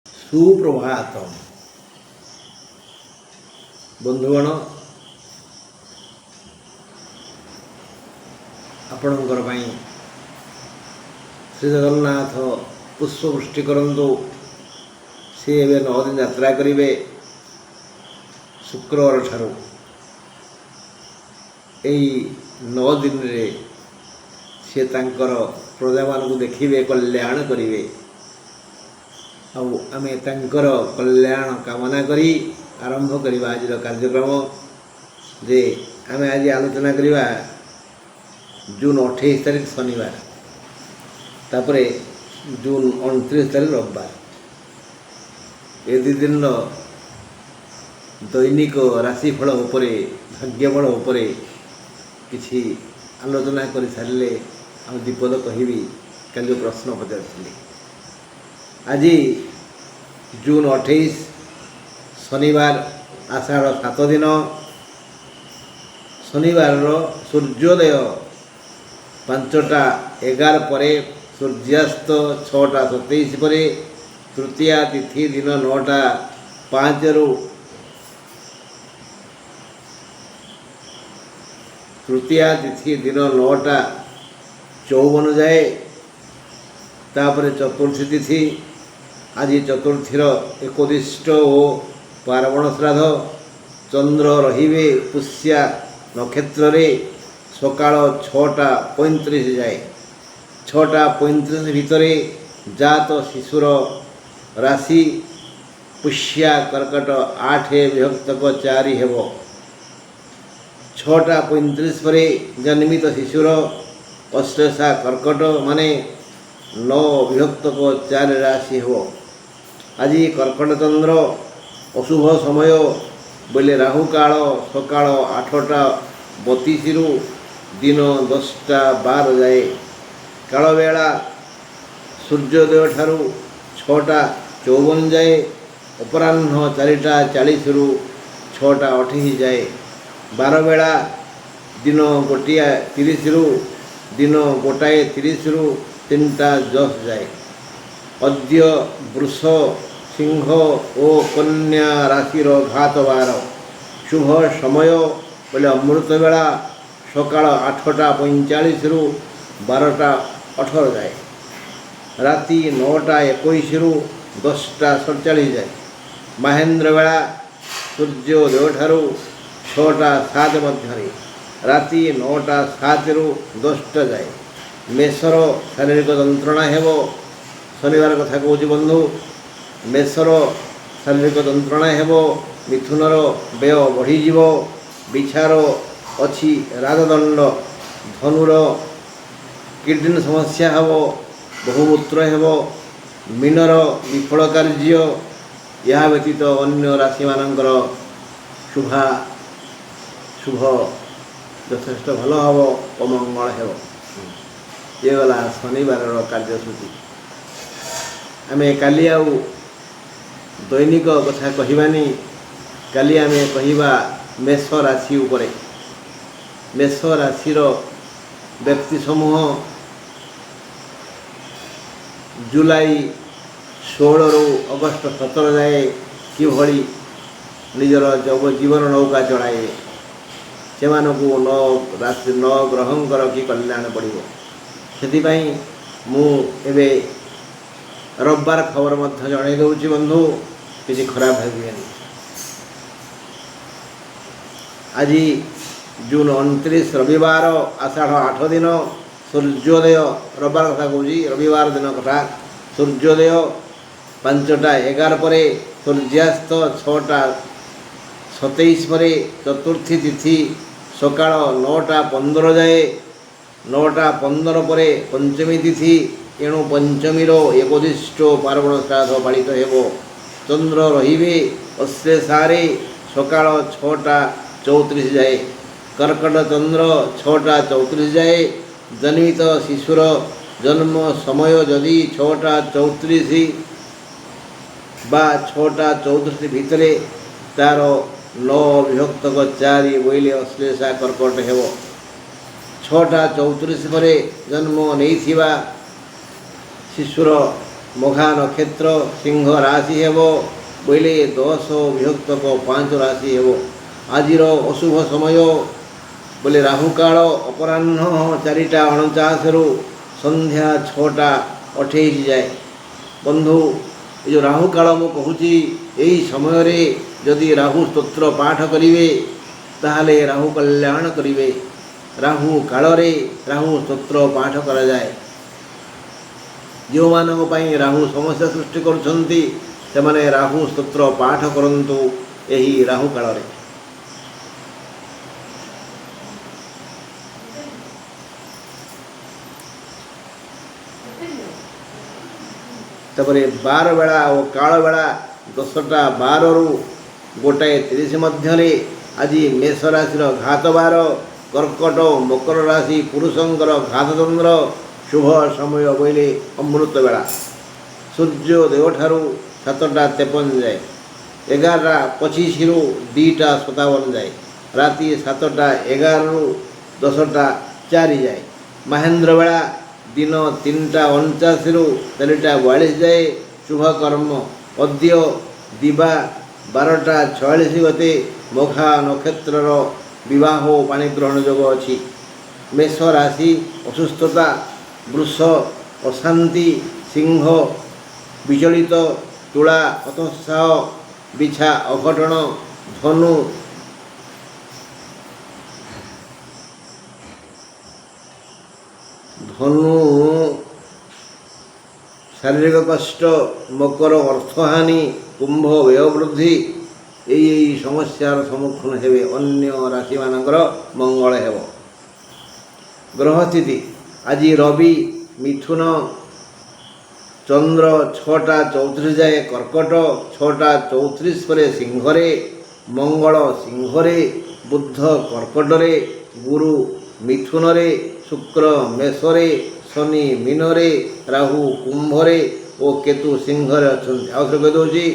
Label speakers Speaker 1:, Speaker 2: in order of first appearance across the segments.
Speaker 1: ସୁପ୍ରଭାତ ବନ୍ଧୁଗଣ, ଆପଣଙ୍କର ପାଇଁ ଶ୍ରୀ ଜଗନ୍ନାଥ ପୁଷ୍ପବୃଷ୍ଟି କରନ୍ତୁ। ସେ ଏବେ 9 ଦିନ ଯାତ୍ରା କରିବେ। ଶୁକ୍ରବାର ଠାରୁ ଏହି 9 ଦିନରେ ସେ ତାଙ୍କର ପ୍ରଜାମାନଙ୍କୁ ଦେଖିବେ, କଲ୍ୟାଣ କରିବେ। ଆଉ ଆମେ ତାଙ୍କର କଲ୍ୟାଣ କାମନା କରି ଆରମ୍ଭ କରିବା ଆଜିର କାର୍ଯ୍ୟକ୍ରମ। ଯେ ଆମେ ଆଜି ଆଲୋଚନା କରିବା ଜୁନ୍ 28 ତାରିଖ ଶନିବାର, ତାପରେ ଜୁନ୍ 29 ତାରିଖ ରବିବାର। ଏ ଦୁଇ ଦିନର ଦୈନିକ ରାଶିଫଳ ଉପରେ, ଭାଗ୍ୟଫଳ ଉପରେ କିଛି ଆଲୋଚନା କରିସାରିଲେ ଆଉ ଦ୍ୱିପଦ କହିବି। କାଲି ପ୍ରଶ୍ନ ପଚାରିଥିଲି। ଆଜି ଜୁନ୍ 28 ଶନିବାର, ଆଷାଢ଼ 7 ଦିନ। ଶନିବାରର ସୂର୍ଯ୍ୟୋଦୟ 5ଟା 11 ପରେ, ସୂର୍ଯ୍ୟାସ୍ତ 6ଟା 27 ପରେ, ତୃତୀୟା ତିଥି ଦିନ 9ଟା 5ରୁ, ତୃତୀୟା ତିଥି ଦିନ 9ଟା 54 ଯାଏ। ତାପରେ ଚତୁର୍ଥୀ ତିଥି। ଆଜି ଚତୁର୍ଥୀର ଏକୋଦିଷ୍ଟ ଓ ପାର୍ବଣ ଶ୍ରାଦ୍ଧ। ଚନ୍ଦ୍ର ରହିବେ ପୁଷ୍ୟା ନକ୍ଷତ୍ରରେ ସକାଳ 6ଟା 35 ଯାଏ। 6ଟା 35 ଭିତରେ ଜାତ ଶିଶୁର ରାଶି ପୁଷ୍ୟା କର୍କଟ 8 ହେବ। 6ଟା 35 ପରେ ଜନ୍ମିତ ଶିଶୁର ଅଶ୍ଳେଷା କର୍କଟ ମାନେ 9 ରାଶି ହେବ। ଆଜି କର୍କଟ ଚନ୍ଦ୍ର ଅଶୁଭ ସମୟ ବୋଇଲେ ରାହୁ କାଳ ସକାଳ 8ଟା 32ରୁ ଦିନ 10ଟା 12 ଯାଏ। କାଳବେଳା ସୂର୍ଯ୍ୟୋଦୟ ଠାରୁ 6ଟା 54 ଯାଏ। ଅପରାହ୍ନ 4ଟା 40ରୁ 6ଟା 28 ଯାଏ। ବାରବେଳା ଦିନ 1ଟା 30ରୁ ଦିନ 1ଟା 30ରୁ 3ଟା 10 ଯାଏ। ଅଦ୍ୟ ବୃଷ, ସିଂହ ଓ କନ୍ୟା ରାଶିର ଘାତ ବାର। ଶୁଭ ସମୟ ବୋଲେ ଅମୃତ ବେଳା ସକାଳ 8ଟା 45ରୁ 12ଟା 18 ଯାଏ। ରାତି 9ଟା 21ରୁ 10ଟା 47 ଯାଏ। ମାହେନ୍ଦ୍ର ବେଳା ସୂର୍ଯ୍ୟୋଦୟ ଠାରୁ 6ଟା 7 ମଧ୍ୟରେ, ରାତି 9ଟା 7ରୁ 10ଟା ଯାଏ। ମେଷର ଶାରୀରିକ ଯନ୍ତ୍ରଣା ହେବ। ଶନିବାର କଥା କହୁଛି ବନ୍ଧୁ। ମେଷର ଶାରୀରିକ ଯନ୍ତ୍ରଣା ହେବ। ମିଥୁନର ବ୍ୟୟ ବଢ଼ିଯିବ। ବିଛାର ଅଛି ରାଜଦଣ୍ଡ। ଧନୁର କିଡ଼ନୀ ସମସ୍ୟା ହେବ। ବହୁମୂତ୍ର ହେବ। ମୀନର ବିଫଳ କାର୍ଯ୍ୟ। ଏହା ବ୍ୟତୀତ ଅନ୍ୟ ରାଶିମାନଙ୍କର ଶୁଭ ଯଥେଷ୍ଟ ଭଲ ହେବ ଓ ମଙ୍ଗଳ ହେବ। ଇଏ ଗଲା ଶନିବାରର କାର୍ଯ୍ୟସୂଚୀ। ଆମେ କାଲି ଆଉ ଦୈନିକ କଥା କହିବାନି। କାଲି ଆମେ କହିବା ମେଷ ରାଶି ଉପରେ। ମେଷ ରାଶିର ବ୍ୟକ୍ତି ସମୂହ ଜୁଲାଇ 16ରୁ ଅଗଷ୍ଟ 17 ଯାଏ କିଭଳି ନିଜର ଜୀବନ ନୌକା ଚଳାଇବେ, ସେମାନଙ୍କୁ 9 ଗ୍ରହଙ୍କର କି କଲ୍ୟାଣ ପଡ଼ିବ। ସେଥିପାଇଁ ମୁଁ ଏବେ ରବିବାର ଖବର ମଧ୍ୟ ଜଣାଇ ଦେଉଛି ବନ୍ଧୁ, କିଛି ଖରାପ ଭାବିବେନି। ଆଜି ଜୁନ୍ 29 ରବିବାର, ଆଷାଢ଼ 8 ଦିନ। ସୂର୍ଯ୍ୟୋଦୟ, ରବିବାର କଥା କହୁଛି, ରବିବାର ଦିନ କଥା। ସୂର୍ଯ୍ୟୋଦୟ 5ଟା 11 ପରେ, ସୂର୍ଯ୍ୟାସ୍ତ 6ଟା 27 ପରେ, ଚତୁର୍ଥୀ ତିଥି ସକାଳ 9ଟା 15 ଯାଏ। 9ଟା 15 ପରେ ପଞ୍ଚମୀ ତିଥି। ଏଣୁ ପଞ୍ଚମୀର ଏକୋଦିଷ୍ଟ ପାର୍ବଣ ଶ୍ରାଦ୍ଧ ପାଳିତ ହେବ। ଚନ୍ଦ୍ର ରହିବେ ଅଶ୍ଳେଷାରେ ସକାଳ 6ଟା 34 ଯାଏ। କର୍କଟ ଚନ୍ଦ୍ର 6ଟା 34 ଯାଏ। ଜନ୍ମିତ ଶିଶୁର ଜନ୍ମ ସମୟ ଯଦି 6ଟା 34 ବା 6ଟା 34 ଭିତରେ, ତା'ର 9 ବୋଇଲେ ଅଶ୍ଳେଷା କର୍କଟ ହେବ। 6ଟା 34 ପରେ ଜନ୍ମ ନେଇଥିବା ଶିଶୁର मघा नक्षत्र सिंह राशि हेब बोले 10 विभक्तक 5 राशि हेब। आजिर अशुभ समय बोले राहुकाल अपराह्न 4:49 रु संध्या 6:28 जाए। बंधु ये जो राहुकाल मु कहूँ यही समय जदि राहु स्तोत्र पाठ करेंगे ताहले राहु कल्याण करेंगे। राहु काल राहु स्तोत्र पाठ करा जाए। जो मानक पई राहु समस्या सृष्टि करुछंती सेमाने राहु स्तोत्र पाठ करंतु यही राहु काल रे। तपरे 12 बेला और काल बेला 10:12 रु 1:30 मध्य आज मेष राशि घात बार कर्कट मकर राशि पुरुषंकर घात चंद्र शुभ समय बोले अमृत बेला सूर्योदय ठारू 7:53 जाए। 11:25 रु 2:57 जाए। राति 7:11 रु 10:04 जाए। महेंद्र बेला दिन 3:49 रु 4:42 जाए। शुभ कर्म अद्य दिवा 12:46 गते मघा नक्षत्र विवाह पाणी ग्रहण योग अच्छी। मेष राशि असुस्थता, वृष अशांति, सिंह विचलित, तुला हतोत्साह, बिछा अघटन, धनु शारीरिक कष्ट, मकर अर्थहानि, कुंभ व्यय वृद्धि यही समस्यार सम्मुखीन हेबे। अन्य राशि मानकर मंगल हेब। ग्रह स्थिति आज रवि मिथुन, चंद्र 6:34 जाए कर्कट, 6:34 पर सिंहरे, मंगल सिंहरे, बुध कर्कटरे, गुरु मिथुनरे, शुक्र मेषरे, शनि मीनरे, राहु कुंभरे और केतु सिंहरे अच्छे। आउथरे कह दूसरी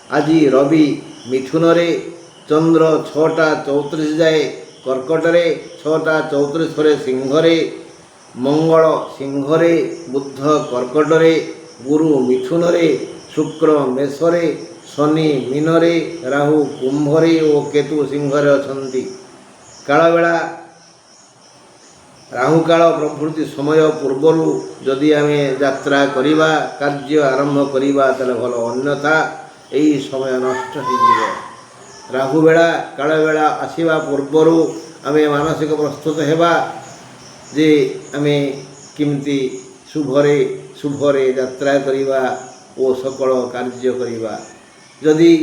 Speaker 1: आज रवि मिथुनरे, चंद्र 6:34 जाए कर्कटरे, 6:34 पर सिंहरे, मंगल सिंहरे, बुध कर्कटरे, गुरु मिथुनरे, शुक्र मेषरे, शनि मीनरे, राहु कुंभरे और केतु सिंहरे अच्छे। कालबेला राहुकाल प्रभृति समय पूर्वर जदि आम यात्रा करिबा कार्य आरंभ करिबा तले भल, अन्यथा यही समय नष्ट हो। राहु बेला काल बेला आसवा पूर्वर आम मानसिक प्रस्तुत हेबा जे आम किमती शुभरे यात्रा करिबा ओ सकल कार्य करिबा। जदि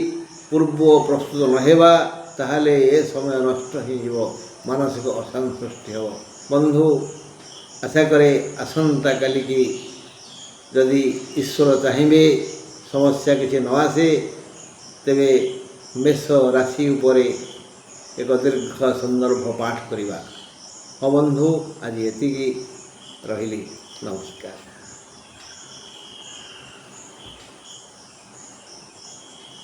Speaker 1: पूर्व प्रस्तुत नहेबा ताहले ए समय नष्ट हो, मानसिक अशांति सृष्टि हो। बंधु आशा करे आसंता काली की जदि ईश्वर चाहिए समस्या किसी न आसे तेबे मेष राशि उपरे एक दीर्घ संदर्भ पाठ करिबा। हाँ बंधु आज एतिकी रहिली, नमस्कार।